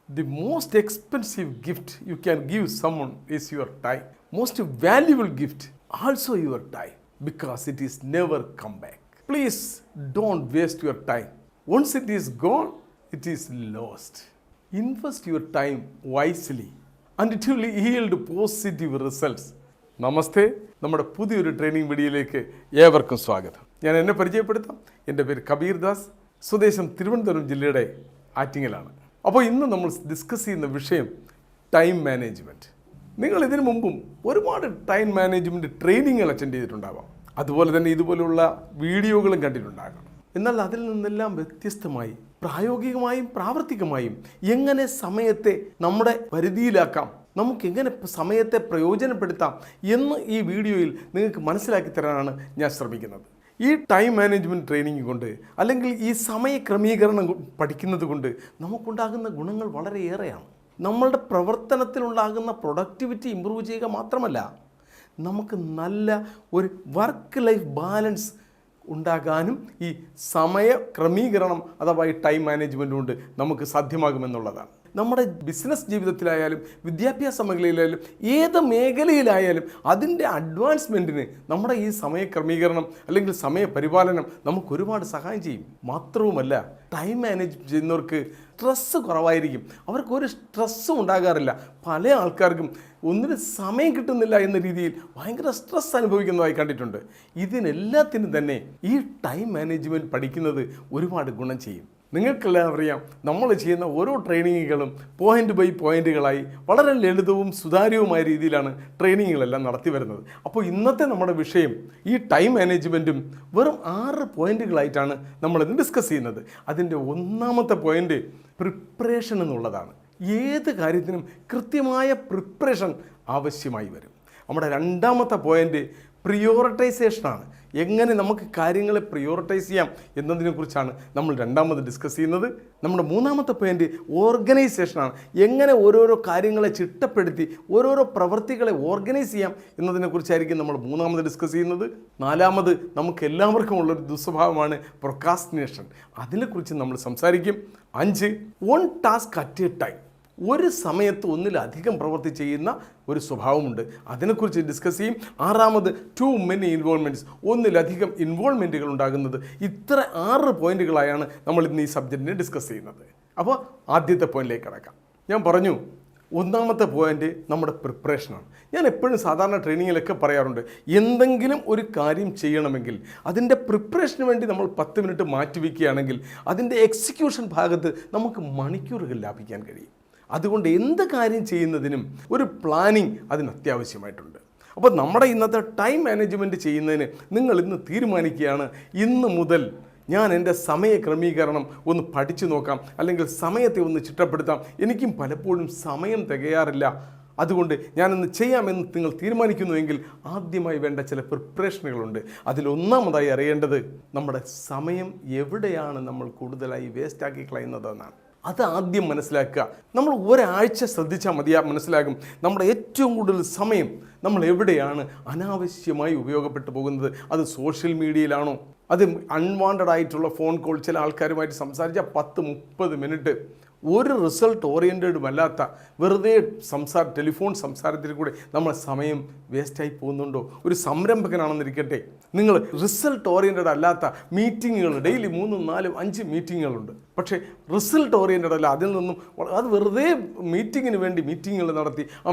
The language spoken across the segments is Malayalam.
The most expensive gift you can give someone is your time. Most valuable gift also your time because it is never come back. Please don't waste your time. Once it is gone, it is lost. Invest your time wisely and it will yield positive results. നമസ്തേ, നമ്മുടെ പുതിയൊരു ട്രെയിനിങ് വീഡിയോയിലേക്ക് ഏവർക്കും സ്വാഗതം. ഞാൻ എന്നെ പരിചയപ്പെടുത്താം. എൻ്റെ പേര് കബീർ ദാസ്, സ്വദേശം തിരുവനന്തപുരം ജില്ലയുടെ ആറ്റിങ്ങലാണ്. അപ്പോൾ ഇന്ന് നമ്മൾ ഡിസ്കസ് ചെയ്യുന്ന വിഷയം ടൈം മാനേജ്മെൻറ്റ്. നിങ്ങൾ ഇതിനു മുമ്പും ഒരുപാട് ടൈം മാനേജ്മെൻറ്റ് ട്രെയിനിങ്ങുകൾ അറ്റൻഡ് ചെയ്തിട്ടുണ്ടാവാം, അതുപോലെ തന്നെ ഇതുപോലുള്ള വീഡിയോകളും കണ്ടിട്ടുണ്ടാകാം. എന്നാൽ അതിൽ നിന്നെല്ലാം വ്യത്യസ്തമായി പ്രായോഗികമായും പ്രാവർത്തികമായും എങ്ങനെ സമയത്തെ നമ്മുടെ പരിധിയിലാക്കാം, നമുക്കെങ്ങനെ സമയത്തെ പ്രയോജനപ്പെടുത്താം എന്ന് ഈ വീഡിയോയിൽ നിങ്ങൾക്ക് മനസ്സിലാക്കി തരാനാണ് ഞാൻ ശ്രമിക്കുന്നത്. ഈ ടൈം മാനേജ്മെൻറ്റ് ട്രെയിനിങ് കൊണ്ട് അല്ലെങ്കിൽ ഈ സമയ ക്രമീകരണം പഠിക്കുന്നത് കൊണ്ട് നമുക്കുണ്ടാകുന്ന ഗുണങ്ങൾ വളരെയേറെയാണ്. നമ്മളുടെ പ്രവർത്തനത്തിലുണ്ടാകുന്ന പ്രൊഡക്ടിവിറ്റി ഇമ്പ്രൂവ് ചെയ്യുക മാത്രമല്ല, നമുക്ക് നല്ല ഒരു വർക്ക് ലൈഫ് ബാലൻസ് ഉണ്ടാകാനും ഈ സമയ ക്രമീകരണം അഥവാ ഈ ടൈം മാനേജ്മെൻറ്റ് കൊണ്ട് നമുക്ക് സാധ്യമാകുമെന്നുള്ളതാണ്. നമ്മുടെ ബിസിനസ് ജീവിതത്തിലായാലും വിദ്യാഭ്യാസ മേഖലയിലായാലും ഏത് മേഖലയിലായാലും അതിൻ്റെ അഡ്വാൻസ്മെൻറ്റിന് നമ്മുടെ ഈ സമയ ക്രമീകരണം അല്ലെങ്കിൽ സമയപരിപാലനം നമുക്ക് ഒരുപാട് സഹായം ചെയ്യും. മാത്രവുമല്ല, ടൈം മാനേജ് ചെയ്യുന്നവർക്ക് സ്ട്രെസ്സ് കുറവായിരിക്കും. അവർക്കൊരു സ്ട്രെസ്സും ഉണ്ടാകാറില്ല. പല ആൾക്കാർക്കും ഒന്നിനും സമയം കിട്ടുന്നില്ല എന്ന രീതിയിൽ ഭയങ്കര സ്ട്രെസ് അനുഭവിക്കുന്നതായി കണ്ടിട്ടുണ്ട്. ഇതിനെല്ലാത്തിനും തന്നെ ഈ ടൈം മാനേജ്മെൻറ്റ് പഠിക്കുന്നത് ഒരുപാട് ഗുണം ചെയ്യും. നിങ്ങൾക്കെല്ലാം അറിയാം, നമ്മൾ ചെയ്യുന്ന ഓരോ ട്രെയിനിങ്ങുകളും പോയിൻ്റ് ബൈ പോയിൻ്റുകളായി വളരെ ലളിതവും സുതാര്യവുമായ രീതിയിലാണ് ട്രെയിനിങ്ങുകളെല്ലാം നടത്തി വരുന്നത്. അപ്പോൾ ഇന്നത്തെ നമ്മുടെ വിഷയം ഈ ടൈം മാനേജ്മെൻറ്റും വെറും 6 പോയിൻ്റുകളായിട്ടാണ് നമ്മളിത് ഡിസ്കസ് ചെയ്യുന്നത്. അതിൻ്റെ ഒന്നാമത്തെ പോയിൻ്റ് പ്രിപ്പറേഷൻ എന്നുള്ളതാണ്. ഏത് കാര്യത്തിനും കൃത്യമായ പ്രിപ്പറേഷൻ ആവശ്യമായി വരും. നമ്മുടെ രണ്ടാമത്തെ പോയിൻ്റ് പ്രിയോറിറ്റൈസേഷനാണ്. എങ്ങനെ നമുക്ക് കാര്യങ്ങളെ പ്രിയോറിറ്റൈസ് ചെയ്യാം എന്നതിനെക്കുറിച്ചാണ് നമ്മൾ രണ്ടാമത് ഡിസ്കസ് ചെയ്യുന്നത്. നമ്മുടെ മൂന്നാമത്തെ പോയിൻ്റ് ഓർഗനൈസേഷനാണ്. എങ്ങനെ ഓരോരോ കാര്യങ്ങളെ ചിട്ടപ്പെടുത്തി ഓരോരോ പ്രവൃത്തികളെ ഓർഗനൈസ് ചെയ്യാം എന്നതിനെക്കുറിച്ചായിരിക്കും നമ്മൾ മൂന്നാമത് ഡിസ്കസ് ചെയ്യുന്നത്. നാലാമത് നമുക്ക് എല്ലാവർക്കും ഉള്ളൊരു ദുസ്വഭാവമാണ് പ്രൊക്രാസ്റ്റിനേഷൻ. അതിനെക്കുറിച്ച് നമ്മൾ സംസാരിക്കും. 5 one task at a time. ഒരു സമയത്ത് ഒന്നിലധികം പ്രവൃത്തി ചെയ്യുന്ന ഒരു സ്വഭാവമുണ്ട്, അതിനെക്കുറിച്ച് ഡിസ്കസ് ചെയ്യും. 6 ടു മെനി ഇൻവോൾവ്മെൻറ്റ്സ്. ഒന്നിലധികം ഇൻവോൾവ്മെൻറ്റുകൾ ഉണ്ടാകുന്നത്. ഇത്ര 6 പോയിന്റുകളായാണ് നമ്മൾ ഇന്ന് ഈ സബ്ജക്റ്റിനെ ഡിസ്കസ് ചെയ്യുന്നത്. അപ്പോൾ ആദ്യത്തെ പോയിന്റിലേക്ക് കടക്കാം. ഞാൻ പറഞ്ഞു, ഒന്നാമത്തെ പോയിന്റ് നമ്മുടെ പ്രിപ്പറേഷനാണ്. ഞാൻ എപ്പോഴും സാധാരണ ട്രെയിനിങ്ങിലൊക്കെ പറയാറുണ്ട്, എന്തെങ്കിലും ഒരു കാര്യം ചെയ്യണമെങ്കിൽ അതിൻ്റെ പ്രിപ്പറേഷന് വേണ്ടി നമ്മൾ 10 മിനിറ്റ് മാറ്റിവെക്കുകയാണെങ്കിൽ അതിൻ്റെ എക്സിക്യൂഷൻ ഭാഗത്ത് നമുക്ക് മണിക്കൂറുകൾ ലാഭിക്കാൻ കഴിയും. അതുകൊണ്ട് എന്ത് കാര്യം ചെയ്യുന്നതിനും ഒരു പ്ലാനിങ് അതിന് അത്യാവശ്യമായിട്ടുണ്ട്. അപ്പോൾ നമ്മുടെ ഇന്നത്തെ ടൈം മാനേജ്മെൻറ്റ് ചെയ്യുന്നതിന് നിങ്ങൾ ഇന്ന് തീരുമാനിക്കുകയാണ്, ഇന്ന് മുതൽ ഞാൻ എൻ്റെ സമയ ക്രമീകരണം ഒന്ന് പഠിച്ചു നോക്കാം, അല്ലെങ്കിൽ സമയത്തെ ഒന്ന് ചിട്ടപ്പെടുത്താം. എനിക്കും പലപ്പോഴും സമയം തികയാറില്ല, അതുകൊണ്ട് ഞാനൊന്ന് ചെയ്യാമെന്ന് നിങ്ങൾ തീരുമാനിക്കുന്നുവെങ്കിൽ ആദ്യമായി വേണ്ട ചില പ്രിപ്പറേഷനുകളുണ്ട്. അതിലൊന്നാമതായി അറിയേണ്ടത് നമ്മുടെ സമയം എവിടെയാണ് നമ്മൾ കൂടുതലായി വേസ്റ്റാക്കി കളയുന്നതെന്നാണ്. അത് ആദ്യം മനസ്സിലാക്കുക. നമ്മൾ ഒരാഴ്ച ശ്രദ്ധിച്ചാൽ മനസ്സിലാകും നമ്മുടെ ഏറ്റവും കൂടുതൽ സമയം നമ്മൾ എവിടെയാണ് അനാവശ്യമായി ഉപയോഗപ്പെട്ടു പോകുന്നത്. അത് സോഷ്യൽ മീഡിയയിലാണോ, അത് അൺവാണ്ടഡ് ആയിട്ടുള്ള ഫോൺ കോൾ, ചില ആൾക്കാരുമായിട്ട് സംസാരിച്ചാൽ 10-30 മിനിറ്റ് ഒരു റിസൾട്ട് ഓറിയൻറ്റഡും അല്ലാത്ത വെറുതെ ടെലിഫോൺ സംസാരത്തിൽ കൂടെ നമ്മളെ സമയം വേസ്റ്റായി പോകുന്നുണ്ടോ? ഒരു സംരംഭകനാണെന്നിരിക്കട്ടെ, നിങ്ങൾ റിസൾട്ട് ഓറിയൻറ്റഡ് അല്ലാത്ത മീറ്റിങ്ങുകൾ ഡെയിലി 3, 4, 5 മീറ്റിങ്ങുകളുണ്ട്, പക്ഷേ റിസൾട്ട് ഓറിയൻറ്റഡ് അല്ല. അതിൽ നിന്നും അത് വെറുതെ മീറ്റിങ്ങിന് വേണ്ടി മീറ്റിങ്ങുകൾ നടത്തി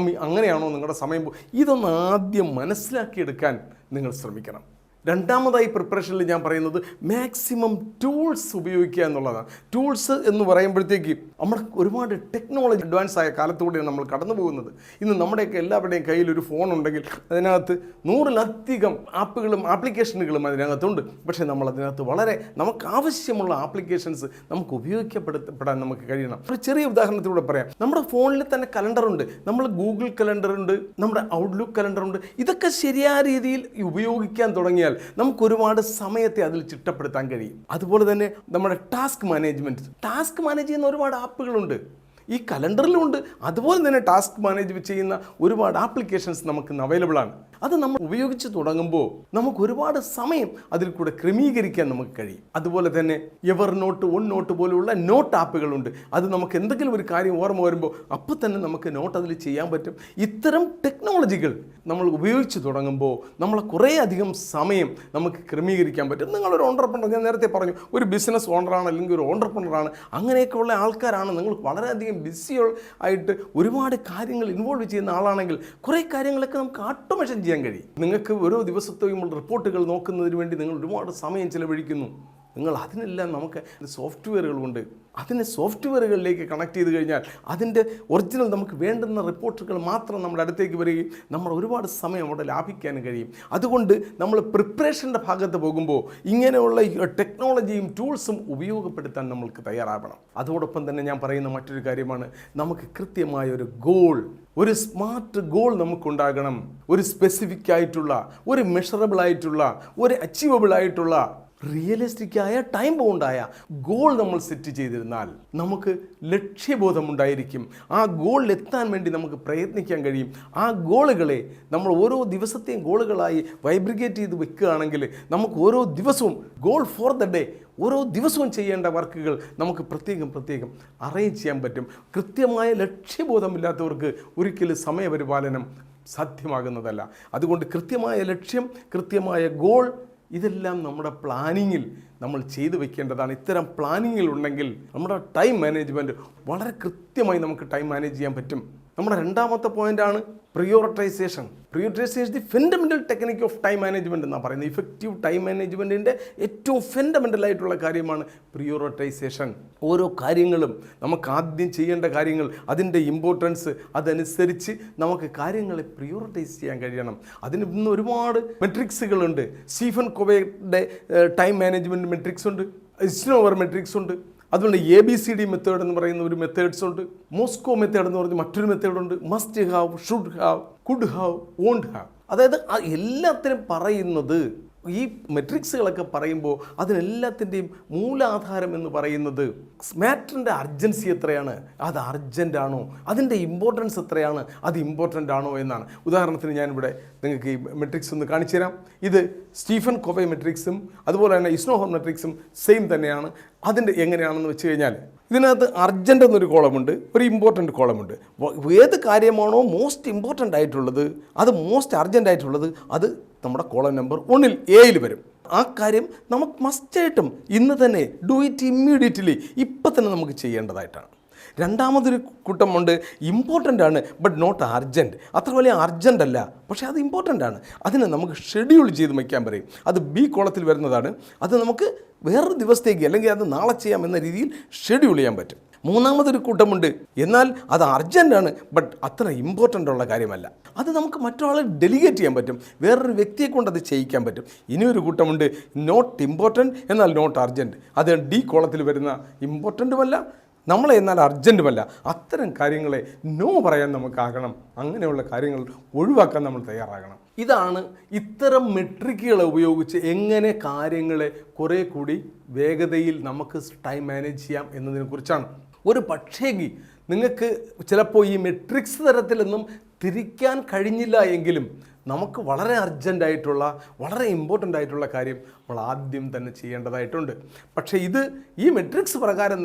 അങ്ങനെയാണോ നിങ്ങളുടെ സമയം? ഇതൊന്ന് ആദ്യം മനസ്സിലാക്കിയെടുക്കാൻ നിങ്ങൾ ശ്രമിക്കണം. രണ്ടാമതായി പ്രിപ്പറേഷനിൽ ഞാൻ പറയുന്നത് മാക്സിമം ടൂൾസ് ഉപയോഗിക്കുക എന്നുള്ളതാണ്. ടൂൾസ് എന്ന് പറയുമ്പോഴത്തേക്ക് നമ്മൾ ഒരുപാട് ടെക്നോളജി അഡ്വാൻസ് ആയ കാലത്തൂടെയാണ് നമ്മൾ കടന്നു പോകുന്നത്. ഇന്ന് നമ്മുടെയൊക്കെ എല്ലാവരുടെയും കയ്യിൽ ഒരു ഫോൺ ഉണ്ടെങ്കിൽ അതിനകത്ത് 100-ലധികം ആപ്പുകളും ആപ്ലിക്കേഷനുകളും അതിനകത്തുണ്ട്. പക്ഷേ നമ്മൾ അതിനകത്ത് വളരെ നമുക്ക് ആവശ്യമുള്ള ആപ്ലിക്കേഷൻസ് നമുക്ക് ഉപയോഗിക്കപ്പെടാൻ നമുക്ക് കഴിയണം. ഒരു ചെറിയ ഉദാഹരണത്തിലൂടെ പറയാം. നമ്മുടെ ഫോണിൽ തന്നെ കലണ്ടറുണ്ട്, നമ്മൾ ഗൂഗിൾ കലണ്ടറുണ്ട്, നമ്മുടെ ഔട്ട്ലുക്ക് കലണ്ടറുണ്ട്. ഇതൊക്കെ ശരിയായ രീതിയിൽ ഉപയോഗിക്കാൻ തുടങ്ങിയാൽ നമുക്ക് സമയത്തെ അതിൽ ചിട്ടപ്പെടുത്താൻ കഴിയും. അതുപോലെ തന്നെ നമ്മുടെ ടാസ്ക് മാനേജ് ചെയ്യുന്ന ഒരുപാട് ആപ്പുകളുണ്ട്. ഈ കലണ്ടറിലുണ്ട്. അതുപോലെ തന്നെ ടാസ്ക് മാനേജ് ചെയ്യുന്ന ഒരുപാട് ആപ്ലിക്കേഷൻസ് നമുക്ക് അവൈലബിൾ ആണ്. അത് നമ്മൾ ഉപയോഗിച്ച് തുടങ്ങുമ്പോൾ നമുക്ക് ഒരുപാട് സമയം അതിൽ കൂടെ ക്രമീകരിക്കാൻ നമുക്ക് കഴിയും. അതുപോലെ തന്നെ എവർ നോട്ട്, ഒൺ നോട്ട് പോലെയുള്ള നോട്ട് ആപ്പുകളുണ്ട്. അത് നമുക്ക് എന്തെങ്കിലും ഒരു കാര്യം ഓർമ്മ വരുമ്പോൾ അപ്പോൾ തന്നെ നമുക്ക് നോട്ട് അതിൽ ചെയ്യാൻ പറ്റും. ഇത്തരം ടെക്നോളജികൾ നമ്മൾ ഉപയോഗിച്ച് തുടങ്ങുമ്പോൾ നമ്മളെ കുറേ അധികം സമയം നമുക്ക് ക്രമീകരിക്കാൻ പറ്റും. നിങ്ങളൊരു ഓണ്ടർപ്രണർ, ഞാൻ നേരത്തെ പറഞ്ഞു, ഒരു ബിസിനസ് ഓണറാണ് അല്ലെങ്കിൽ ഒരു ഓണ്ടർപ്രണറാണ്, അങ്ങനെയൊക്കെയുള്ള ആൾക്കാരാണ്, നിങ്ങൾ വളരെയധികം ബിസി ആയിട്ട് ഒരുപാട് കാര്യങ്ങൾ ഇൻവോൾവ് ചെയ്യുന്ന ആളാണെങ്കിൽ കുറേ കാര്യങ്ങളൊക്കെ നമുക്ക് ഓട്ടോമേഷൻ ചെയ്യാൻ കഴിയും. നിങ്ങൾക്ക് ഓരോ ദിവസത്തെയും റിപ്പോർട്ടുകൾ നോക്കുന്നതിന് വേണ്ടി നിങ്ങൾ ഒരുപാട് സമയം ചിലവഴിക്കുന്നു. നിങ്ങൾ അതിനെല്ലാം നമുക്ക് സോഫ്റ്റ്വെയറുകളുണ്ട്. അതിനെ സോഫ്റ്റ്വെയറുകളിലേക്ക് കണക്ട് ചെയ്ത് കഴിഞ്ഞാൽ അതിൻ്റെ ഒറിജിനൽ നമുക്ക് വേണ്ടുന്ന റിപ്പോർട്ടുകൾ മാത്രം നമ്മുടെ അടുത്തേക്ക് വരികയും നമ്മൾ ഒരുപാട് സമയം അവിടെ ലാഭിക്കാനും കഴിയും. അതുകൊണ്ട് നമ്മൾ പ്രിപ്പറേഷൻ്റെ ഭാഗത്ത് പോകുമ്പോൾ ഇങ്ങനെയുള്ള ടെക്നോളജിയും ടൂൾസും ഉപയോഗപ്പെടുത്താൻ നമ്മൾക്ക് തയ്യാറാവണം. അതോടൊപ്പം തന്നെ ഞാൻ പറയുന്ന മറ്റൊരു കാര്യമാണ്, നമുക്ക് കൃത്യമായ ഒരു ഗോൾ, ഒരു സ്മാർട്ട് ഗോൾ നമുക്കുണ്ടാകണം. ഒരു സ്പെസിഫിക് ആയിട്ടുള്ള, ഒരു മെഷറബിൾ ആയിട്ടുള്ള, ഒരു അച്ചീവബിൾ ആയിട്ടുള്ള, റിയലിസ്റ്റിക്കായ, ടൈം ബൗണ്ടായ ഗോൾ നമ്മൾ സെറ്റ് ചെയ്തിരുന്നാൽ നമുക്ക് ലക്ഷ്യബോധമുണ്ടായിരിക്കും. ആ ഗോളിലെത്താൻ വേണ്ടി നമുക്ക് പ്രയത്നിക്കാൻ കഴിയും. ആ ഗോളുകളെ നമ്മൾ ഓരോ ദിവസത്തെയും ഗോളുകളായി വൈബ്രിഗേറ്റ് ചെയ്ത് വെക്കുകയാണെങ്കിൽ നമുക്ക് ഓരോ ദിവസവും ഗോൾ ഫോർ ദ ഡേ, ഓരോ ദിവസവും ചെയ്യേണ്ട വർക്കുകൾ നമുക്ക് പ്രത്യേകം അറേഞ്ച് ചെയ്യാൻ പറ്റും. കൃത്യമായ ലക്ഷ്യബോധമില്ലാത്തവർക്ക് ഒരിക്കലും സമയപരിപാലനം സാധ്യമാകുന്നതല്ല. അതുകൊണ്ട് കൃത്യമായ ലക്ഷ്യം, കൃത്യമായ ഗോൾ, ഇതെല്ലാം നമ്മുടെ പ്ലാനിങ്ങിൽ നമ്മൾ ചെയ്തു വെക്കേണ്ടതാണ്. ഇത്തരം പ്ലാനിങ്ങിൽ ഉണ്ടെങ്കിൽ നമ്മുടെ ടൈം മാനേജ്മെൻറ്റ് വളരെ കൃത്യമായി നമുക്ക് ടൈം മാനേജ് ചെയ്യാൻ പറ്റും. നമ്മുടെ രണ്ടാമത്തെ പോയിൻ്റാണ് prioritisation. Prioritisation the fundamental technique of time management എന്നാണ് പറയുന്നത്. ഇഫക്റ്റീവ് ടൈം മാനേജ്മെൻറ്റിൻ്റെ ഏറ്റവും ഫണ്ടമെൻ്റൽ ആയിട്ടുള്ള കാര്യമാണ് പ്രിയോറിറ്റൈസേഷൻ. ഓരോ കാര്യങ്ങളും നമുക്ക് ആദ്യം ചെയ്യേണ്ട കാര്യങ്ങൾ, അതിൻ്റെ ഇമ്പോർട്ടൻസ്, അതനുസരിച്ച് നമുക്ക് കാര്യങ്ങളെ പ്രിയോറിറ്റൈസ് ചെയ്യാൻ കഴിയണം. അതിന് ഇന്ന് ഒരുപാട് മെട്രിക്സുകളുണ്ട്. സ്റ്റീഫൻ കോവേയുടെ ടൈം മാനേജ്മെൻറ്റ് മെട്രിക്സ് ഉണ്ട്, ഇസ്നോവർ മെട്രിക്സ് ഉണ്ട്, അതുകൊണ്ട് ABCD മെത്തേഡ് എന്ന് പറയുന്ന ഒരു മെത്തേഡ്സ് ഉണ്ട്, മോസ്കോ മെത്തേഡ് എന്ന് പറഞ്ഞ് മറ്റൊരു മെത്തേഡുണ്ട്, must have, should have, could have, won't have. അതായത് എല്ലാത്തിനും പറയുന്നത്, ഈ മെട്രിക്സുകളൊക്കെ പറയുമ്പോൾ അതിനെല്ലാത്തിൻ്റെയും മൂലാധാരം എന്ന് പറയുന്നത് മാറ്ററിൻ്റെ അർജൻസി എത്രയാണ്, അത് അർജൻ്റ് ആണോ, അതിൻ്റെ ഇമ്പോർട്ടൻസ് എത്രയാണ്, അത് ഇമ്പോർട്ടൻ്റ് ആണോ എന്നാണ്. ഉദാഹരണത്തിന് ഞാനിവിടെ നിങ്ങൾക്ക് ഈ മെട്രിക്സ് ഒന്ന് കാണിച്ചു തരാം. ഇത് സ്റ്റീഫൻ കോവേ മെട്രിക്സും അതുപോലെ തന്നെ ഇസ്നോവർ മെട്രിക്സും സെയിം തന്നെയാണ്. അതിൻ്റെ എങ്ങനെയാണെന്ന് വെച്ച് കഴിഞ്ഞാൽ ഇതിനകത്ത് അർജൻ്റ് എന്നൊരു കോളമുണ്ട്, ഒരു ഇമ്പോർട്ടൻ്റ് കോളമുണ്ട്. ഏത് കാര്യമാണോ മോസ്റ്റ് ഇമ്പോർട്ടൻ്റ് ആയിട്ടുള്ളത്, അത് മോസ്റ്റ് അർജൻ്റ് ആയിട്ടുള്ളത്, അത് നമ്മുടെ കോളം നമ്പർ 1 A വരും. ആ കാര്യം നമുക്ക് മസ്റ്റായിട്ടും ഇന്ന് തന്നെ ഡു ഇറ്റ് ഇമ്മീഡിയറ്റ്ലി, ഇപ്പം തന്നെ നമുക്ക് ചെയ്യേണ്ടതായിട്ടാണ്. രണ്ടാമതൊരു കൂട്ടമുണ്ട്, ഇമ്പോർട്ടൻ്റ് ആണ് ബട്ട് നോട്ട് അർജൻറ്റ്. അത്ര വലിയ അർജൻ്റ് അല്ല, പക്ഷേ അത് ഇമ്പോർട്ടൻ്റ് ആണ്. അതിനെ നമുക്ക് ഷെഡ്യൂൾ ചെയ്ത് വയ്ക്കാൻ പറയും. അത് B കോളത്തിൽ വരുന്നതാണ്. അത് നമുക്ക് വേറൊരു ദിവസത്തേക്ക് അല്ലെങ്കിൽ അത് നാളെ ചെയ്യാം എന്ന രീതിയിൽ ഷെഡ്യൂൾ ചെയ്യാൻ പറ്റും. മൂന്നാമതൊരു കൂട്ടമുണ്ട്, എന്നാൽ അത് അർജൻ്റാണ് ബട്ട് അത്ര ഇമ്പോർട്ടൻ്റ് ഉള്ള കാര്യമല്ല. അത് നമുക്ക് മറ്റൊരാളെ ഡെലിഗേറ്റ് ചെയ്യാൻ പറ്റും, വേറൊരു വ്യക്തിയെ കൊണ്ട് അത് ചെയ്യിക്കാൻ പറ്റും. ഇനിയൊരു കൂട്ടമുണ്ട്, നോട്ട് ഇമ്പോർട്ടൻ്റ് എന്നാൽ നോട്ട് അർജൻറ്റ്. അത് D കോളത്തിൽ വരുന്ന ഇമ്പോർട്ടൻറ്റുമല്ല, നമ്മളെ എന്നാൽ അർജൻറ്റുമല്ല. അത്തരം കാര്യങ്ങളെ നോ പറയാൻ നമുക്കാകണം. അങ്ങനെയുള്ള കാര്യങ്ങൾ ഒഴിവാക്കാൻ നമ്മൾ തയ്യാറാകണം. ഇതാണ് ഇത്തരം മെട്രിക്കുകളെ ഉപയോഗിച്ച് എങ്ങനെ കാര്യങ്ങളെ കുറേ കൂടി വേഗതയിൽ നമുക്ക് ടൈം മാനേജ് ചെയ്യാം എന്നതിനെക്കുറിച്ചാണ്. ഒരു പക്ഷേങ്കിൽ നിങ്ങൾക്ക് ചിലപ്പോൾ ഈ മെട്രിക്സ് തരത്തിലൊന്നും തിരിക്കാൻ കഴിഞ്ഞില്ല എങ്കിലും നമുക്ക് വളരെ അർജൻ്റായിട്ടുള്ള, വളരെ ഇമ്പോർട്ടൻ്റ് ആയിട്ടുള്ള കാര്യം നമ്മൾ ആദ്യം തന്നെ ചെയ്യേണ്ടതായിട്ടുണ്ട്. പക്ഷേ ഈ മെട്രിക്സ് പ്രകാരം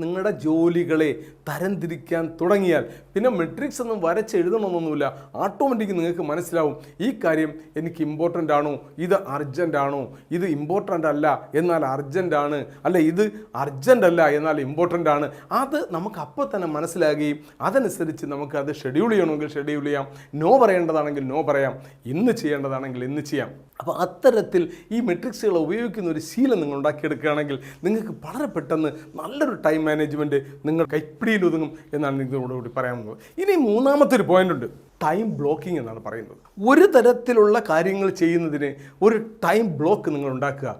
നിങ്ങളുടെ ജോലികളെ തരംതിരിക്കാൻ തുടങ്ങിയാൽ പിന്നെ മെട്രിക്സ് ഒന്നും വരച്ചെഴുതണമെന്നൊന്നുമില്ല. ഓട്ടോമാറ്റിക് നിങ്ങൾക്ക് മനസ്സിലാവും ഈ കാര്യം എനിക്ക് ഇമ്പോർട്ടൻ്റ് ആണോ, ഇത് അർജൻ്റ് ആണോ, ഇത് ഇമ്പോർട്ടൻ്റ് അല്ല എന്നാൽ അർജൻ്റ് ആണ്, അല്ല ഇത് അർജൻ്റ് അല്ല എന്നാൽ ഇമ്പോർട്ടൻ്റ് ആണ്. അത് നമുക്ക് അപ്പോൾ തന്നെ മനസ്സിലാകുകയും അതനുസരിച്ച് നമുക്ക് അത് ഷെഡ്യൂൾ ചെയ്യണമെങ്കിൽ ഷെഡ്യൂൾ ചെയ്യാം, നോ പറയേണ്ടതാണെങ്കിൽ നോ പറയാം, ഇന്ന് ചെയ്യേണ്ടതാണെങ്കിൽ ഇന്ന് ചെയ്യാം. അപ്പോൾ അത്തരത്തിൽ ഈ മെട്രിക്സുകൾ ഉപയോഗിക്കുന്ന ഒരു ശീലം നിങ്ങൾ ഉണ്ടാക്കിയെടുക്കുകയാണെങ്കിൽ നിങ്ങൾക്ക് വളരെ പെട്ടെന്ന് നല്ലൊരു ടൈം മാനേജ്മെൻറ്റ് നിങ്ങൾ കൈപ്പിടിയിൽ ഒതുങ്ങും എന്നാണ് നിങ്ങളോടുകൂടി പറയാവുന്നത്. ഇനി മൂന്നാമത്തെ ഒരു പോയിൻ്റ് ഉണ്ട്, ടൈം ബ്ലോക്കിംഗ് എന്നാണ് പറയുന്നത്. ഒരു തരത്തിലുള്ള കാര്യങ്ങൾ ചെയ്യുന്നതിന് ഒരു ടൈം ബ്ലോക്ക് നിങ്ങൾ ഉണ്ടാക്കുക.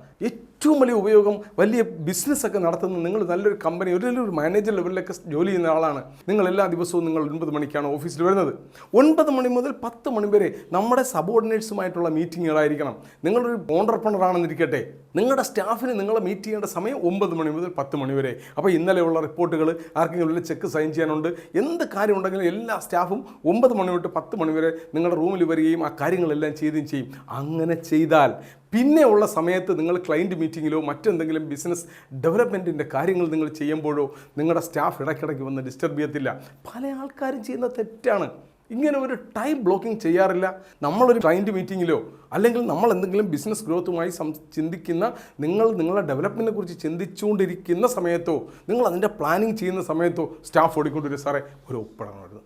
ഏറ്റവും വലിയ ഉപയോഗം വലിയ ബിസിനസ്സൊക്കെ നടത്തുന്ന നിങ്ങൾ നല്ലൊരു കമ്പനി ഒരു മാനേജർ ലെവലിലൊക്കെ ജോലി ചെയ്യുന്ന ആളാണ്. നിങ്ങൾ എല്ലാ ദിവസവും നിങ്ങൾ 9 മണിക്കാണ് ഓഫീസിൽ വരുന്നത്. 9 മണി മുതൽ 10 മണി വരെ നമ്മുടെ സബോർഡിനേറ്റ്സുമായിട്ടുള്ള മീറ്റിങ്ങുകളായിരിക്കണം. നിങ്ങളൊരു ഓണ്ടർപ്രണർ ആണെന്നിരിക്കട്ടെ, നിങ്ങളുടെ സ്റ്റാഫിന് നിങ്ങളെ മീറ്റ് ചെയ്യേണ്ട സമയം 9 മണി മുതൽ 10 മണി വരെ. അപ്പോൾ ഇന്നലെയുള്ള റിപ്പോർട്ടുകൾ ആർക്കെങ്കിലും ചെക്ക് സൈൻ ചെയ്യാനുണ്ട്, എന്ത് കാര്യമുണ്ടെങ്കിലും എല്ലാ സ്റ്റാഫും 9 മണി തൊട്ട് 10 മണി വരെ നിങ്ങളുടെ റൂമിൽ വരികയും ആ കാര്യങ്ങളെല്ലാം ചെയ്യുകയും ചെയ്യും. അങ്ങനെ ചെയ്താൽ പിന്നെ ഉള്ള സമയത്ത് നിങ്ങൾ ക്ലയൻറ്റ് മീറ്റിങ്ങിലോ മറ്റെന്തെങ്കിലും ബിസിനസ് ഡെവലപ്മെൻറ്റിൻ്റെ കാര്യങ്ങൾ നിങ്ങൾ ചെയ്യുമ്പോഴോ നിങ്ങളുടെ സ്റ്റാഫ് ഇടയ്ക്കിടയ്ക്ക് വന്ന് ഡിസ്റ്റർബ് ചെയ്യത്തില്ല. പല ആൾക്കാരും ചെയ്യുന്ന തെറ്റാണ്. ഇങ്ങനെ ഒരു ടൈം ബ്ലോക്കിംഗ് ചെയ്യാറില്ല. നമ്മളൊരു ക്ലയൻറ്റ് മീറ്റിങ്ങിലോ അല്ലെങ്കിൽ നമ്മൾ എന്തെങ്കിലും ബിസിനസ് ഗ്രോത്തുമായി ചിന്തിക്കുന്ന നിങ്ങളുടെ ഡെവലപ്മെൻറ്റിനെ കുറിച്ച് ചിന്തിച്ചുകൊണ്ടിരിക്കുന്ന സമയത്തോ നിങ്ങൾ അതിൻ്റെ പ്ലാനിങ് ചെയ്യുന്ന സമയത്തോ സ്റ്റാഫ് ഓടിക്കൊണ്ടുവരും, സാറേ ഒരു ഒപ്പിടണം,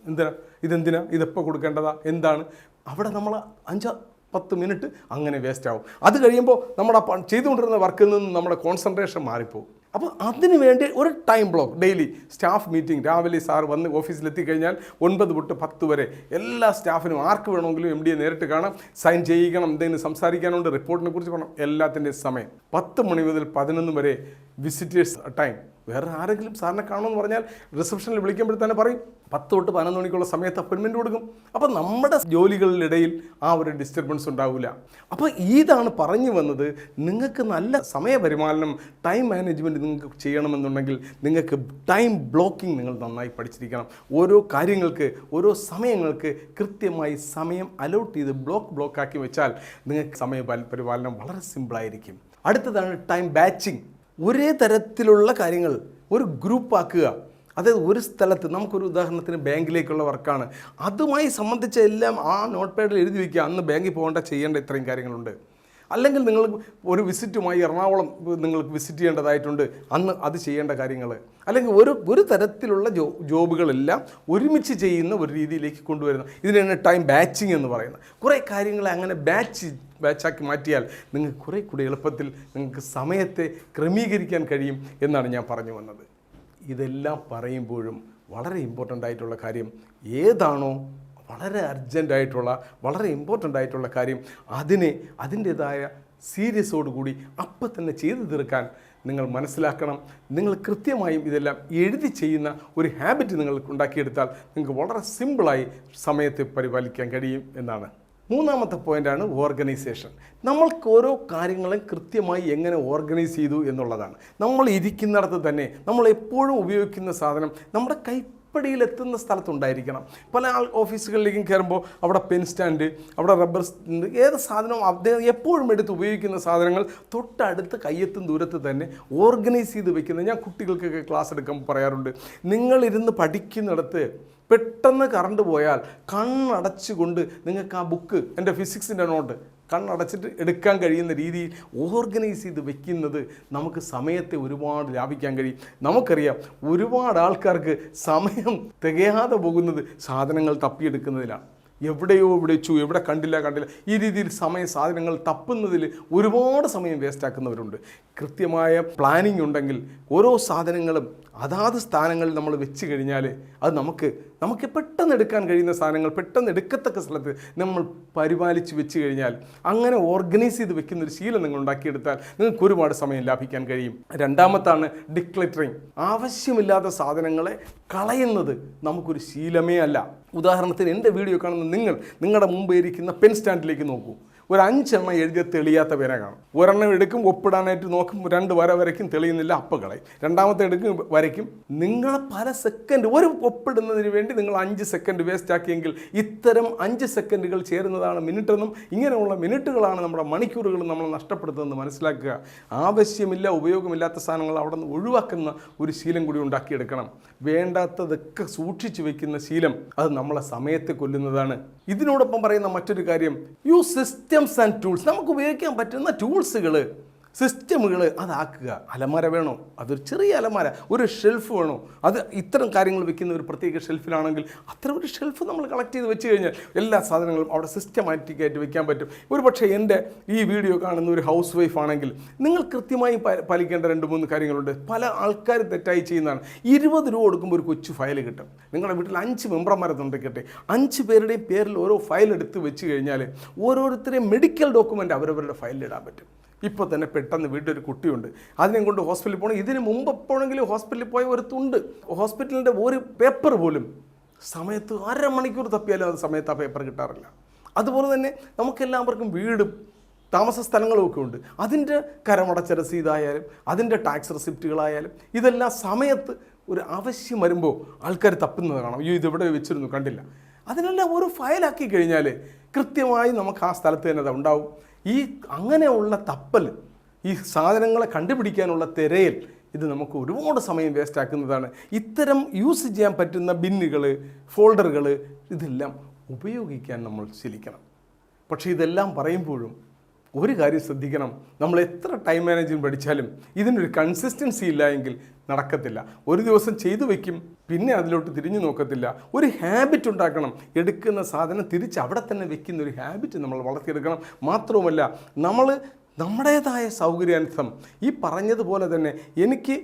ഇതെന്തിനാ, ഇതെപ്പോൾ കൊടുക്കേണ്ടതാ, എന്താണ്. അവിടെ നമ്മൾ 5-10 മിനിറ്റ് അങ്ങനെ വേസ്റ്റ് ആവും. അത് കഴിയുമ്പോൾ നമ്മുടെ ചെയ്തുകൊണ്ടിരുന്ന വർക്കിൽ നിന്ന് നമ്മുടെ കോൺസെൻട്രേഷൻ മാറിപ്പോകും. അപ്പോൾ അതിന് വേണ്ടി ഒരു time block daily staff meeting രാവിലെ സാർ വന്ന് ഓഫീസിലെത്തിക്കഴിഞ്ഞാൽ 9 തൊട്ട് 10 വരെ എല്ലാ സ്റ്റാഫിനും ആർക്ക് വേണമെങ്കിലും MD നേരിട്ട് കാണാം, സൈൻ ചെയ്യിക്കണം, എന്തെങ്കിലും സംസാരിക്കാനുണ്ട്, റിപ്പോർട്ടിനെ കുറിച്ച് പറയണം, എല്ലാത്തിൻ്റെയും സമയം 10 മണി മുതൽ 11 വരെ വിസിറ്റേഴ്സ് ടൈം. വേറെ ആരെങ്കിലും സാറിനെ കാണുമെന്ന് പറഞ്ഞാൽ റിസപ്ഷനിൽ വിളിക്കുമ്പോൾ തന്നെ പറയും 10 തൊട്ട് 11 മണിക്കുള്ള സമയത്ത് അപ്പോയിൻമെൻറ്റ് കൊടുക്കും. അപ്പോൾ നമ്മുടെ ജോലികളിലിടയിൽ ആ ഒരു ഡിസ്റ്റർബൻസ് ഉണ്ടാവില്ല. അപ്പോൾ ഇതാണ് പറഞ്ഞു വന്നത്, നിങ്ങൾക്ക് നല്ല സമയപരിപാലനം ടൈം മാനേജ്മെൻറ്റ് നിങ്ങൾക്ക് ചെയ്യണമെന്നുണ്ടെങ്കിൽ നിങ്ങൾക്ക് ടൈം ബ്ലോക്കിംഗ് നിങ്ങൾ നന്നായി പഠിച്ചിരിക്കണം. ഓരോ കാര്യങ്ങൾക്ക് ഓരോ സമയങ്ങൾക്ക് കൃത്യമായി സമയം അലോട്ട് ചെയ്ത് ബ്ലോക്കാക്കി വെച്ചാൽ നിങ്ങൾക്ക് സമയ പരിപാലനം വളരെ സിമ്പിളായിരിക്കും. അടുത്തതാണ് ടൈം ബാച്ചിങ്. ഒരേ തരത്തിലുള്ള കാര്യങ്ങൾ ഒരു ഗ്രൂപ്പാക്കുക. അതായത് ഒരു സ്ഥലത്ത് നമുക്കൊരു ഉദാഹരണത്തിന് ബാങ്കിലേക്കുള്ള വർക്കാണ്, അതുമായി സംബന്ധിച്ച എല്ലാം ആ നോട്ട് പാഡിൽ എഴുതി വയ്ക്കുക. അന്ന് ബാങ്കിൽ ചെയ്യേണ്ട ഇത്രയും കാര്യങ്ങളുണ്ട്. അല്ലെങ്കിൽ നിങ്ങൾ ഒരു വിസിറ്റുമായി എറണാകുളം നിങ്ങൾക്ക് വിസിറ്റ് ചെയ്യേണ്ടതായിട്ടുണ്ട്, അന്ന് അത് ചെയ്യേണ്ട കാര്യങ്ങൾ. അല്ലെങ്കിൽ ഒരു തരത്തിലുള്ള ജോബുകളെല്ലാം ഒരുമിച്ച് ചെയ്യുന്ന ഒരു രീതിയിലേക്ക് കൊണ്ടുവരുന്ന ഇതിനാണ് ടൈം ബാച്ചിങ് എന്ന് പറയുന്നത്. കുറേ കാര്യങ്ങളെ അങ്ങനെ ബാച്ചാക്കി മാറ്റിയാൽ നിങ്ങൾക്ക് കുറേ കൂടി എളുപ്പത്തിൽ നിങ്ങൾക്ക് സമയത്തെ ക്രമീകരിക്കാൻ കഴിയും എന്നാണ് ഞാൻ പറഞ്ഞു വന്നത്. ഇതെല്ലാം പറയുമ്പോഴും വളരെ ഇമ്പോർട്ടൻ്റ് ആയിട്ടുള്ള കാര്യം ഏതാണോ വളരെ അർജൻറ്റായിട്ടുള്ള വളരെ ഇമ്പോർട്ടൻ്റ് ആയിട്ടുള്ള കാര്യം അതിൻ്റേതായ സീരിയസോടുകൂടി അപ്പം തന്നെ ചെയ്തു തീർക്കാൻ നിങ്ങൾ മനസ്സിലാക്കണം. നിങ്ങൾ കൃത്യമായും ഇതെല്ലാം എഴുതി ചെയ്യുന്ന ഒരു ഹാബിറ്റ് നിങ്ങൾ ഉണ്ടാക്കിയെടുത്താൽ നിങ്ങൾക്ക് വളരെ സിമ്പിളായി സമയത്തെ പരിപാലിക്കാൻ കഴിയും എന്നാണ്. മൂന്നാമത്തെ പോയിൻ്റാണ് ഓർഗനൈസേഷൻ. നമ്മൾക്ക് ഓരോ കാര്യങ്ങളും കൃത്യമായി എങ്ങനെ ഓർഗനൈസ് ചെയ്തു എന്നുള്ളതാണ്. നമ്മൾ ഇരിക്കുന്നിടത്ത് തന്നെ നമ്മൾ എപ്പോഴും ഉപയോഗിക്കുന്ന സാധനം നമ്മുടെ കൈപ്പടിയിലെത്തുന്ന സ്ഥലത്തുണ്ടായിരിക്കണം. പല ഓഫീസുകളിലേക്കും കയറുമ്പോൾ അവിടെ പെൻ സ്റ്റാൻഡ്, അവിടെ റബ്ബർ സ്റ്റാൻഡ്, ഏത് സാധനവും അദ്ദേഹം എപ്പോഴും എടുത്ത് ഉപയോഗിക്കുന്ന സാധനങ്ങൾ തൊട്ടടുത്ത് കയ്യെത്തും ദൂരത്ത് തന്നെ ഓർഗനൈസ് ചെയ്ത് വെക്കുന്നത്. ഞാൻ കുട്ടികൾക്കൊക്കെ ക്ലാസ് എടുക്കുമ്പോൾ പറയാറുണ്ട്, നിങ്ങളിരുന്ന് പഠിക്കുന്നിടത്ത് പെട്ടെന്ന് കറണ്ട് പോയാൽ കണ്ണടച്ചുകൊണ്ട് നിങ്ങൾക്ക് ആ ബുക്ക്, എൻ്റെ ഫിസിക്സിൻ്റെ നോട്ട് കണ്ണടച്ചിട്ട് എടുക്കാൻ കഴിയുന്ന രീതിയിൽ ഓർഗനൈസ് ചെയ്ത് വെക്കുന്നത് നമുക്ക് സമയത്തെ ഒരുപാട് ലാഭിക്കാൻ കഴിയും. നമുക്കറിയാം ഒരുപാട് ആൾക്കാർക്ക് സമയം തികയാതെ പോകുന്നത് സാധനങ്ങൾ തപ്പിയെടുക്കുന്നതിലാണ്. എവിടെയോ വെച്ചു, എവിടെ കണ്ടില്ല ഈ രീതിയിൽ സാധനങ്ങൾ തപ്പുന്നതിൽ ഒരുപാട് സമയം വേസ്റ്റാക്കുന്നവരുണ്ട്. കൃത്യമായ പ്ലാനിങ് ഉണ്ടെങ്കിൽ ഓരോ സാധനങ്ങളും അതാത് സ്ഥാനങ്ങളിൽ നമ്മൾ വെച്ച് കഴിഞ്ഞാൽ അത് നമുക്ക് പെട്ടെന്ന് എടുക്കാൻ കഴിയുന്ന സാധനങ്ങൾ പെട്ടെന്ന് എടുക്കത്തക്ക സ്ഥലത്ത് നമ്മൾ പരിപാലിച്ച് വെച്ച് കഴിഞ്ഞാൽ അങ്ങനെ ഓർഗനൈസ് ചെയ്ത് വെക്കുന്ന ഒരു ശീലം നിങ്ങൾ ഉണ്ടാക്കിയെടുത്താൽ നിങ്ങൾക്ക് ഒരുപാട് സമയം ലാഭിക്കാൻ കഴിയും. രണ്ടാമത്താണ് ഡിക്ലറ്ററിങ്. ആവശ്യമില്ലാത്ത സാധനങ്ങളെ കളയുന്നത് നമുക്കൊരു ശീലമേ അല്ല. ഉദാഹരണത്തിന് എൻ്റെ വീഡിയോ കാണുന്ന നിങ്ങളുടെ മുമ്പ് ഇരിക്കുന്ന പെൻ സ്റ്റാൻഡിലേക്ക് നോക്കൂ. ഒരു 5 എണ്ണം എഴുതിയ തെളിയാത്ത പേന കാണും. ഒരെണ്ണം എടുക്കും, ഒപ്പിടാനായിട്ട് നോക്കും, 2 വര വരയ്ക്കും, തെളിയുന്നില്ല, കളയും. രണ്ടാമത്തെ എടുക്കും, വരയ്ക്കും. നിങ്ങൾ പല സെക്കൻഡ് ഒരു ഒപ്പിടുന്നതിന് വേണ്ടി നിങ്ങൾ 5 സെക്കൻഡ് വേസ്റ്റ് ആക്കിയെങ്കിൽ ഇത്തരം 5 സെക്കൻഡുകൾ ചേരുന്നതാണ് മിനിറ്റ് എന്നും ഇങ്ങനെയുള്ള മിനിറ്റുകളാണ് നമ്മുടെ മണിക്കൂറുകൾ നമ്മൾ നഷ്ടപ്പെടുത്തുന്നത് മനസ്സിലാക്കുക. ആവശ്യമില്ല ഉപയോഗമില്ലാത്ത സാധനങ്ങൾ അവിടെ നിന്ന് ഒഴിവാക്കുന്ന ഒരു ശീലം കൂടി ഉണ്ടാക്കിയെടുക്കണം. വേണ്ടാത്തതൊക്കെ സൂക്ഷിച്ചു വെക്കുന്ന ശീലം അത് നമ്മളെ സമയത്തെ കൊല്ലുന്നതാണ്. ഇതിനോടൊപ്പം പറയുന്ന മറ്റൊരു കാര്യം, യൂസ് സിസ്റ്റംസ് ആൻഡ് ടൂൾസ്. നമുക്ക് ഉപയോഗിക്കാൻ പറ്റുന്ന ടൂൾസുകൾ, സിസ്റ്റമുകൾ അതാക്കുക. അലമാര വേണോ, അതൊരു ചെറിയ അലമാര, ഒരു ഷെൽഫ് വേണോ, അത് ഇത്തരം കാര്യങ്ങൾ വെക്കുന്ന ഒരു പ്രത്യേക ഷെൽഫിലാണെങ്കിൽ അത്ര ഒരു ഷെൽഫ് നമ്മൾ കളക്ട് ചെയ്ത് വെച്ച് കഴിഞ്ഞാൽ എല്ലാ സാധനങ്ങളും അവിടെ സിസ്റ്റമാറ്റിക്കായിട്ട് വെക്കാൻ പറ്റും. ഒരു പക്ഷേ എൻ്റെ ഈ വീഡിയോ കാണുന്ന ഒരു ഹൗസ് വൈഫ് ആണെങ്കിൽ നിങ്ങൾ കൃത്യമായി പാലിക്കേണ്ട 2-3 കാര്യങ്ങളുണ്ട്. പല ആൾക്കാർ തെറ്റായി ചെയ്യുന്നതാണ്. 20 രൂപ കൊടുക്കുമ്പോൾ ഒരു കൊച്ചു ഫയൽ കിട്ടും. നിങ്ങളുടെ വീട്ടിൽ 5 മെമ്പർമാരെന്നുണ്ടെങ്കിട്ടെ 5 പേരുടെയും പേരിൽ ഓരോ ഫയൽ എടുത്ത് വെച്ച് കഴിഞ്ഞാൽ ഓരോരുത്തരെയും മെഡിക്കൽ ഡോക്യുമെൻ്റ് അവരവരുടെ ഫയലിലിടാൻ പറ്റും. ഇപ്പോൾ തന്നെ പെട്ടെന്ന് വീട്ടിലൊരു കുട്ടിയുണ്ട്, അതിനെയും കൊണ്ട് ഹോസ്പിറ്റലിൽ പോകണം. ഇതിന് മുമ്പ് എപ്പോഴെങ്കിലും ഹോസ്പിറ്റലിൽ പോയ ഒരു തുണ്ട്, ഹോസ്പിറ്റലിൻ്റെ ഒരു പേപ്പർ പോലും സമയത്ത് അരമണിക്കൂർ തപ്പിയാലും അത് സമയത്ത് ആ പേപ്പർ കിട്ടാറില്ല. അതുപോലെ തന്നെ നമുക്കെല്ലാവർക്കും വീടും താമസ സ്ഥലങ്ങളും ഒക്കെ ഉണ്ട്. അതിൻ്റെ കരമടച്ച രസീതായാലും അതിൻ്റെ ടാക്സ് റെസിപ്റ്റുകളായാലും ഇതെല്ലാം സമയത്ത് ഒരു ആവശ്യം വരുമ്പോൾ ആൾക്കാർ തപ്പുന്നത് കാണാം. അയ്യോ ഇതെവിടെ വെച്ചിരുന്നു കണ്ടില്ല. അതിനെല്ലാം ഒരു ഫയലാക്കി കഴിഞ്ഞാൽ കൃത്യമായി നമുക്ക് ആ സ്ഥലത്ത് തന്നെ അത് ഉണ്ടാവും. ഈ അങ്ങനെയുള്ള തപ്പൽ, ഈ സാധനങ്ങളെ കണ്ടുപിടിക്കാനുള്ള തിരയൽ, ഇത് നമുക്ക് ഒരുപാട് സമയം വേസ്റ്റ് ആക്കുന്നതാണ്. ഇത്തരം യൂസ് ചെയ്യാൻ പറ്റുന്ന ബിന്നുകൾ, ഫോൾഡറുകൾ ഇതെല്ലാം ഉപയോഗിക്കാൻ നമ്മൾ ശീലിക്കണം. പക്ഷേ ഇതെല്ലാം പറയുമ്പോഴും ഒരു കാര്യം ശ്രദ്ധിക്കണം, നമ്മൾ എത്ര ടൈം മാനേജ്മെൻറ്റ് പഠിച്ചാലും ഇതിനൊരു കൺസിസ്റ്റൻസി ഇല്ല എങ്കിൽ നടക്കത്തില്ല. ഒരു ദിവസം ചെയ്തു വയ്ക്കും, പിന്നെ അതിലോട്ട് തിരിഞ്ഞു നോക്കത്തില്ല. ഒരു ഹാബിറ്റ് ഉണ്ടാക്കണം. എടുക്കുന്ന സാധനം തിരിച്ച് അവിടെ തന്നെ വെക്കുന്ന ഒരു ഹാബിറ്റ് നമ്മൾ വളർത്തിയെടുക്കണം. മാത്രവുമല്ല, നമ്മൾ നമ്മുടേതായ സൗകര്യാനുസരണം ഈ പറഞ്ഞതുപോലെ തന്നെ എനിക്ക്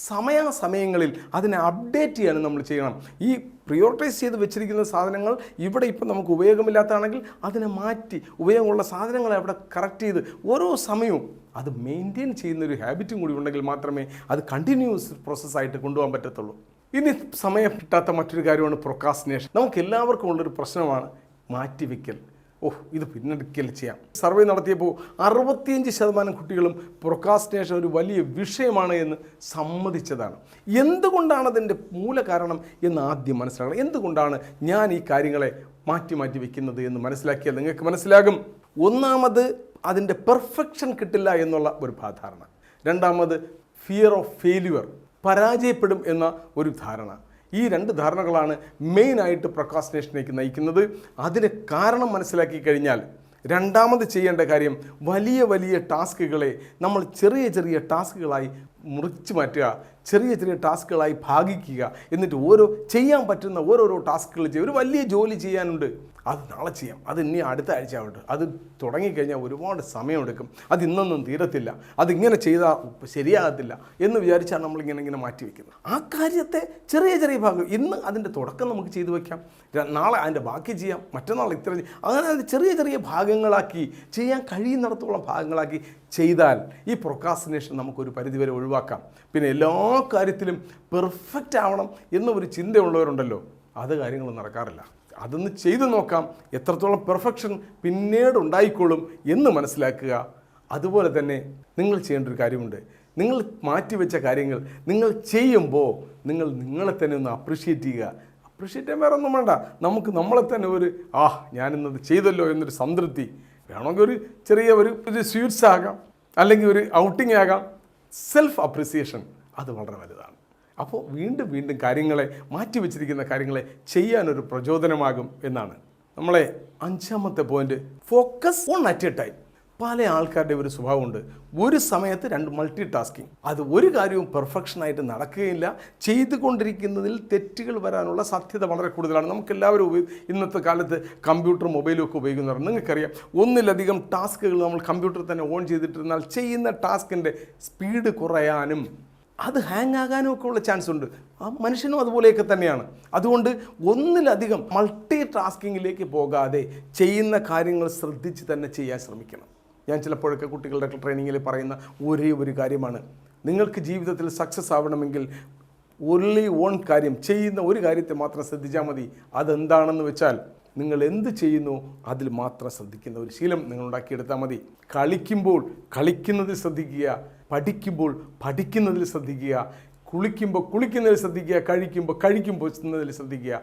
സമയാസമയങ്ങളിൽ അതിനെ അപ്ഡേറ്റ് ചെയ്യാനും നമ്മൾ ചെയ്യണം. ഈ പ്രിയോറിറ്റൈസ് ചെയ്ത് വെച്ചിരിക്കുന്ന സാധനങ്ങൾ ഇവിടെ ഇപ്പം നമുക്ക് ഉപയോഗമില്ലാത്തതാണെങ്കിൽ അതിനെ മാറ്റി ഉപയോഗമുള്ള സാധനങ്ങളെ അവിടെ കറക്റ്റ് ചെയ്ത് ഓരോ സമയവും അത് മെയിൻറ്റെയിൻ ചെയ്യുന്നൊരു ഹാബിറ്റും കൂടി ഉണ്ടെങ്കിൽ മാത്രമേ അത് കണ്ടിന്യൂസ് പ്രോസസ്സായിട്ട് കൊണ്ടുപോകാൻ പറ്റത്തുള്ളൂ. ഇനി സമയം കിട്ടാത്ത മറ്റൊരു കാര്യമാണ് പ്രൊക്രാസ്റ്റിനേഷൻ. നമുക്ക് എല്ലാവർക്കും ഉള്ളൊരു പ്രശ്നമാണ് മാറ്റിവെക്കൽ. ഇത് പിന്നൊരിക്കൽ ചെയ്യാം. സർവേ നടത്തിയപ്പോൾ 65% കുട്ടികളും പ്രൊക്രാസ്റ്റിനേഷൻ ഒരു വലിയ വിഷയമാണ് എന്ന് സമ്മതിച്ചതാണ്. എന്തുകൊണ്ടാണ് അതിൻ്റെ മൂല കാരണം എന്ന് ആദ്യം മനസ്സിലാക്കണം. എന്തുകൊണ്ടാണ് ഞാൻ ഈ കാര്യങ്ങളെ മാറ്റി വെക്കുന്നത് എന്ന് മനസ്സിലാക്കിയാൽ നിങ്ങൾക്ക് മനസ്സിലാകും. ഒന്നാമത് അതിൻ്റെ പെർഫെക്ഷൻ കിട്ടില്ല എന്നുള്ള ഒരു ധാരണ. രണ്ടാമത് ഫിയർ ഓഫ് ഫെയില്യുവർ, പരാജയപ്പെടും എന്ന ഒരു ധാരണ. ഈ 2 ധാരണകളാണ് മെയിനായിട്ട് പ്രൊക്രാസ്റ്റിനേഷനിലേക്ക് നയിക്കുന്നത്. അതിന് കാരണം മനസ്സിലാക്കി കഴിഞ്ഞാൽ രണ്ടാമത് ചെയ്യേണ്ട കാര്യം വലിയ വലിയ ടാസ്കുകളെ നമ്മൾ ചെറിയ ചെറിയ ടാസ്കുകളായി മുറിച്ച് മാറ്റുക, ചെറിയ ചെറിയ ടാസ്കുകളായി ഭാഗിക്കുക. എന്നിട്ട് ചെയ്യാൻ പറ്റുന്ന ഓരോരോ ടാസ്കുകൾ ചെയ്യുക. ഒരു വലിയ ജോലി ചെയ്യാനുണ്ട്, അത് നാളെ ചെയ്യാം, അത് ഇനി അടുത്ത ആഴ്ച ആവട്ടെ. അത് തുടങ്ങിക്കഴിഞ്ഞാൽ ഒരുപാട് സമയമെടുക്കും, അത് ഇന്നൊന്നും തീരത്തില്ല, അതിങ്ങനെ ചെയ്താൽ ശരിയാകത്തില്ല എന്ന് വിചാരിച്ചാണ് നമ്മളിങ്ങനെ മാറ്റി വയ്ക്കുന്നത്. ആ കാര്യത്തെ ചെറിയ ചെറിയ ഭാഗം, ഇന്ന് അതിൻ്റെ തുടക്കം നമുക്ക് ചെയ്തു വയ്ക്കാം, നാളെ അതിൻ്റെ ബാക്കി ചെയ്യാം, മറ്റന്നാൾ ഇത്ര അങ്ങനെ അത് ചെറിയ ചെറിയ ഭാഗങ്ങളാക്കി ചെയ്യാൻ കഴിയുന്നിടത്തോളം ഭാഗങ്ങളാക്കി ചെയ്താൽ ഈ പ്രൊക്രാസ്റ്റിനേഷൻ നമുക്കൊരു പരിധിവരെ ഒഴിവാക്കാം. പിന്നെ എല്ലാ കാര്യത്തിലും പെർഫെക്റ്റ് ആവണം എന്നൊരു ചിന്തയുള്ളവരുണ്ടല്ലോ, അത് കാര്യങ്ങൾ നടക്കാറില്ല. അതൊന്ന് ചെയ്തു നോക്കാം, എത്രത്തോളം പെർഫെക്ഷൻ പിന്നീട് ഉണ്ടായിക്കോളും എന്ന് മനസ്സിലാക്കുക. അതുപോലെ തന്നെ നിങ്ങൾ ചെയ്യേണ്ട ഒരു കാര്യമുണ്ട്. നിങ്ങൾ മാറ്റിവെച്ച കാര്യങ്ങൾ നിങ്ങൾ ചെയ്യുമ്പോൾ നിങ്ങളെ തന്നെ ഒന്ന് അപ്രിഷ്യേറ്റ് ചെയ്യുക. അപ്രിഷ്യേറ്റ് ചെയ്യാൻ വേറെ ഒന്നും വേണ്ട, നമുക്ക് നമ്മളെ തന്നെ ഒരു ഞാനിന്നത് ചെയ്തല്ലോ എന്നൊരു സംതൃപ്തി വേണമെങ്കിൽ ഒരു ചെറിയ ഒരു സ്വീറ്റ്സ് ആകാം, അല്ലെങ്കിൽ ഒരു ഔട്ടിംഗ് ആകാം. സെൽഫ് അപ്രിസിയേഷൻ അത് വളരെ വലുതാണ്. അപ്പോൾ വീണ്ടും കാര്യങ്ങളെ മാറ്റിവെച്ചിരിക്കുന്ന കാര്യങ്ങളെ ചെയ്യാനൊരു പ്രചോദനമാകും എന്നാണ് നമ്മളെ 5ാമത്തെ point. Focus on at a time. പല ആൾക്കാരുടെ ഒരു സ്വഭാവമുണ്ട്, ഒരു സമയത്ത് 2 മൾട്ടി ടാസ്കിങ്. അത് ഒരു കാര്യവും പെർഫെക്ഷനായിട്ട് നടക്കുകയില്ല. ചെയ്തുകൊണ്ടിരിക്കുന്നതിൽ തെറ്റുകൾ വരാനുള്ള സാധ്യത വളരെ കൂടുതലാണ്. നമുക്കെല്ലാവരും ഇന്നത്തെ കാലത്ത് കമ്പ്യൂട്ടർ മൊബൈലും ഒക്കെ ഉപയോഗിക്കുന്നവരാണ്. നിങ്ങൾക്കറിയാം, ഒന്നിലധികം ടാസ്കുകൾ നമ്മൾ കമ്പ്യൂട്ടറിൽ തന്നെ ഓൺ ചെയ്തിട്ടിരുന്നാൽ ചെയ്യുന്ന ടാസ്കിൻ്റെ സ്പീഡ് കുറയാനും അത് ഹാങ് ആകാനും ഒക്കെ ഉള്ള ചാൻസ് ഉണ്ട്. ആ മനുഷ്യനും അതുപോലെയൊക്കെ തന്നെയാണ്. അതുകൊണ്ട് ഒന്നിലധികം മൾട്ടി ടാസ്കിങ്ങിലേക്ക് പോകാതെ ചെയ്യുന്ന കാര്യങ്ങൾ ശ്രദ്ധിച്ച് തന്നെ ചെയ്യാൻ ശ്രമിക്കണം. ഞാൻ ചിലപ്പോഴൊക്കെ കുട്ടികളുടെ ട്രെയിനിങ്ങിൽ പറയുന്ന ഒരേ ഒരു കാര്യമാണ്, നിങ്ങൾക്ക് ജീവിതത്തിൽ സക്സസ് ആവണമെങ്കിൽ ഓൺലി വൺ കാര്യം, ചെയ്യുന്ന ഒരു കാര്യത്തെ മാത്രം ശ്രദ്ധിച്ചാൽ മതി. അതെന്താണെന്ന് വെച്ചാൽ നിങ്ങൾ എന്ത് ചെയ്യുന്നു അതിൽ മാത്രം ശ്രദ്ധിക്കുന്ന ഒരു ശീലം നിങ്ങൾ ഉണ്ടാക്കിയെടുത്താൽ മതി. കളിക്കുമ്പോൾ കളിക്കുന്നതിൽ ശ്രദ്ധിക്കുക, പഠിക്കുമ്പോൾ പഠിക്കുന്നതിൽ ശ്രദ്ധിക്കുക, കുളിക്കുമ്പോൾ കുളിക്കുന്നതിൽ ശ്രദ്ധിക്കുക, കഴിക്കുമ്പോൾ ചെയ്യുന്നതിൽ ശ്രദ്ധിക്കുക.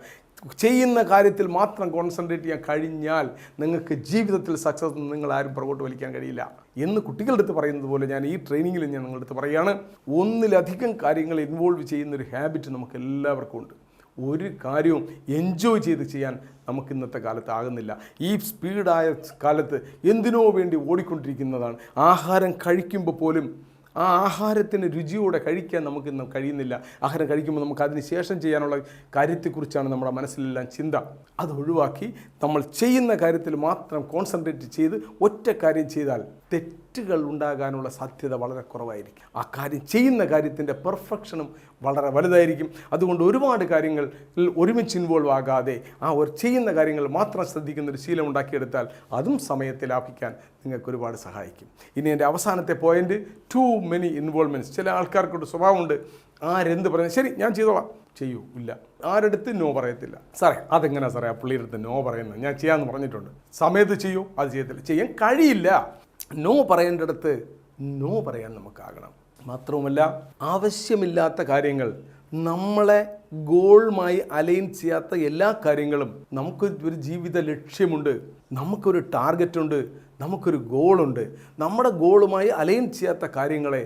ചെയ്യുന്ന കാര്യത്തിൽ മാത്രം കോൺസെൻട്രേറ്റ് ചെയ്യാൻ കഴിഞ്ഞാൽ നിങ്ങൾക്ക് ജീവിതത്തിൽ സക്സസ് നിങ്ങൾ ആരും പുറകോട്ട് വലിക്കാൻ കഴിയില്ല എന്ന് കുട്ടികളുടെ അടുത്ത് പറയുന്നത് പോലെ ഞാൻ ഈ ട്രെയിനിങ്ങിൽ ഞാൻ നിങ്ങളുടെ അടുത്ത് പറയുകയാണ്. ഒന്നിലധികം കാര്യങ്ങൾ ഇൻവോൾവ് ചെയ്യുന്നൊരു ഹാബിറ്റ് നമുക്ക് എല്ലാവർക്കും ഉണ്ട്. ഒരു കാര്യവും എൻജോയ് ചെയ്ത് ചെയ്യാൻ നമുക്ക് ഇന്നത്തെ കാലത്ത് ആകുന്നില്ല. ഈ സ്പീഡായ കാലത്ത് എന്തിനോ വേണ്ടി ഓടിക്കൊണ്ടിരിക്കുന്നതാണ്. ആഹാരം കഴിക്കുമ്പോൾ പോലും ആ ആഹാരത്തിന് രുചിയോടെ കഴിക്കാൻ നമുക്കിന്ന് കഴിയുന്നില്ല. ആഹാരം കഴിക്കുമ്പോൾ നമുക്ക് അതിന് ശേഷം ചെയ്യാനുള്ള കാര്യത്തെക്കുറിച്ചാണ് നമ്മുടെ മനസ്സിലെല്ലാം ചിന്ത. അത് ഒഴിവാക്കി നമ്മൾ ചെയ്യുന്ന കാര്യത്തിൽ മാത്രം കോൺസെൻട്രേറ്റ് ചെയ്ത് ഒറ്റ കാര്യം ചെയ്താൽ തെറ്റുകൾ ഉണ്ടാകാനുള്ള സാധ്യത വളരെ കുറവായിരിക്കും. ആ കാര്യം ചെയ്യുന്ന കാര്യത്തിൻ്റെ പെർഫെക്ഷനും വളരെ വലുതായിരിക്കും. അതുകൊണ്ട് ഒരുപാട് കാര്യങ്ങളിൽ ഒരുമിച്ച് ഇൻവോൾവ് ആകാതെ ചെയ്യുന്ന കാര്യങ്ങൾ മാത്രം ശ്രദ്ധിക്കുന്ന ഒരു ശീലം ഉണ്ടാക്കിയെടുത്താൽ അതും സമയത്തെ ലാഭിക്കാൻ നിങ്ങൾക്ക് ഒരുപാട് സഹായിക്കും. ഇനി എൻ്റെ അവസാനത്തെ പോയിന്റ്, ടു മെനി ഇൻവോൾവ്മെൻറ്റ്സ്. ചില ആൾക്കാർക്കൊരു സ്വഭാവമുണ്ട്, ആരെന്ത് പറയുന്നത് ശരി ഞാൻ ചെയ്തോളാം, ചെയ്യൂ ഇല്ല, ആരെടുത്ത് നോ പറയത്തില്ല. സാറേ അതെങ്ങനെയാണ് സാറേ ആ പുള്ളിയുടെ അടുത്ത് നോ പറയുന്നത്, ഞാൻ ചെയ്യാമെന്ന് പറഞ്ഞിട്ടുണ്ട്, സമയത്ത് ചെയ്യൂ, അത് ചെയ്യത്തില്ല, ചെയ്യാൻ കഴിയില്ല. നോ പറയേണ്ടടുത്ത് നോ പറയാൻ നമുക്കാകണം. മാത്രവുമല്ല, ആവശ്യമില്ലാത്ത കാര്യങ്ങൾ, നമ്മളെ ഗോളുമായി അലൈൻ ചെയ്യാത്ത എല്ലാ കാര്യങ്ങളും, നമുക്ക് ഒരു ജീവിത ലക്ഷ്യമുണ്ട്, നമുക്കൊരു ടാർഗറ്റുണ്ട്, നമുക്കൊരു ഗോളുണ്ട്, നമ്മുടെ ഗോളുമായി അലൈൻ ചെയ്യാത്ത കാര്യങ്ങളെ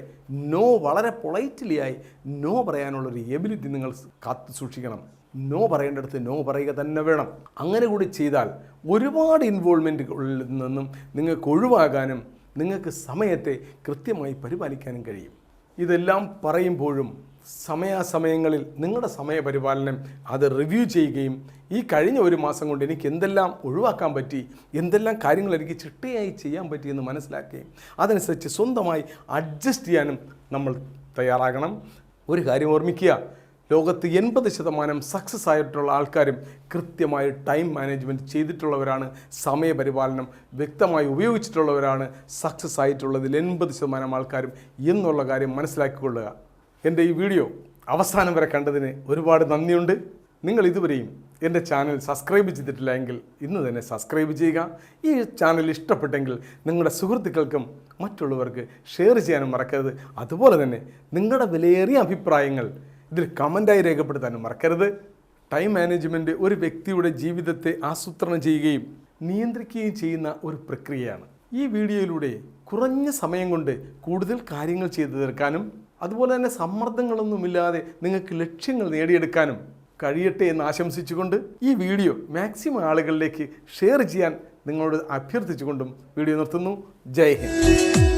നോ വളരെ പൊളൈറ്റ്ലി ആയി നോ പറയാനുള്ളൊരു എബിലിറ്റി നിങ്ങൾ കാത്തു സൂക്ഷിക്കണം. നോ പറയേണ്ടടുത്ത് നോ പറയുക തന്നെ വേണം. അങ്ങനെ കൂടി ചെയ്താൽ ഒരുപാട് ഇൻവോൾവ്മെൻറ്റുകളിൽ നിന്നും നിങ്ങൾക്ക് ഒഴിവാകാനും നിങ്ങൾക്ക് സമയത്തെ കൃത്യമായി പരിപാലിക്കാനും കഴിയും. ഇതെല്ലാം പറയുമ്പോഴും സമയാസമയങ്ങളിൽ നിങ്ങളുടെ സമയപരിപാലനം അത് റിവ്യൂ ചെയ്യുകയും ഈ കഴിഞ്ഞ ഒരു മാസം കൊണ്ട് എനിക്ക് എന്തെല്ലാം ഒഴിവാക്കാൻ പറ്റി, എന്തെല്ലാം കാര്യങ്ങൾ എനിക്ക് ചിട്ടയായി ചെയ്യാൻ പറ്റിയെന്ന് മനസ്സിലാക്കുകയും അതനുസരിച്ച് സ്വന്തമായി അഡ്ജസ്റ്റ് ചെയ്യാനും നമ്മൾ തയ്യാറാകണം. ഒരു കാര്യം ഓർമ്മിക്കുക, ലോകത്ത് 80% സക്സസ് ആയിട്ടുള്ള ആൾക്കാരും കൃത്യമായി ടൈം മാനേജ്മെൻറ്റ് ചെയ്തിട്ടുള്ളവരാണ്, സമയപരിപാലനം വ്യക്തമായി ഉപയോഗിച്ചിട്ടുള്ളവരാണ് സക്സസ് ആയിട്ടുള്ളതിൽ 80% ആൾക്കാരും എന്നുള്ള കാര്യം മനസ്സിലാക്കിക്കൊള്ളുക. എൻ്റെ ഈ വീഡിയോ അവസാനം വരെ കണ്ടതിന് ഒരുപാട് നന്ദിയുണ്ട്. നിങ്ങൾ ഇതുവരെയും എൻ്റെ ചാനൽ സബ്സ്ക്രൈബ് ചെയ്തിട്ടില്ല എങ്കിൽ ഇന്ന് തന്നെ സബ്സ്ക്രൈബ് ചെയ്യുക. ഈ ചാനൽ ഇഷ്ടപ്പെട്ടെങ്കിൽ നിങ്ങളുടെ സുഹൃത്തുക്കൾക്കും മറ്റുള്ളവർക്ക് ഷെയർ ചെയ്യാനും മറക്കരുത്. അതുപോലെ തന്നെ നിങ്ങളുടെ വിലയേറിയ അഭിപ്രായങ്ങൾ ഇതിൽ കമൻ്റായി രേഖപ്പെടുത്താനും മറക്കരുത്. ടൈം മാനേജ്മെൻറ്റ് ഒരു വ്യക്തിയുടെ ജീവിതത്തെ ആസൂത്രണം ചെയ്യുകയും നിയന്ത്രിക്കുകയും ചെയ്യുന്ന ഒരു പ്രക്രിയയാണ്. ഈ വീഡിയോയിലൂടെ കുറഞ്ഞ സമയം കൊണ്ട് കൂടുതൽ കാര്യങ്ങൾ ചെയ്തു തീർക്കാനും അതുപോലെ തന്നെ സമ്മർദ്ദങ്ങളൊന്നുമില്ലാതെ നിങ്ങൾക്ക് ലക്ഷ്യങ്ങൾ നേടിയെടുക്കാനും കഴിയട്ടെ എന്ന് ആശംസിച്ചുകൊണ്ട് ഈ വീഡിയോ മാക്സിമം ആളുകളിലേക്ക് ഷെയർ ചെയ്യാൻ നിങ്ങളോട് അഭ്യർത്ഥിച്ചുകൊണ്ടും വീഡിയോ നിർത്തുന്നു. ജയ് ഹിന്ദ്.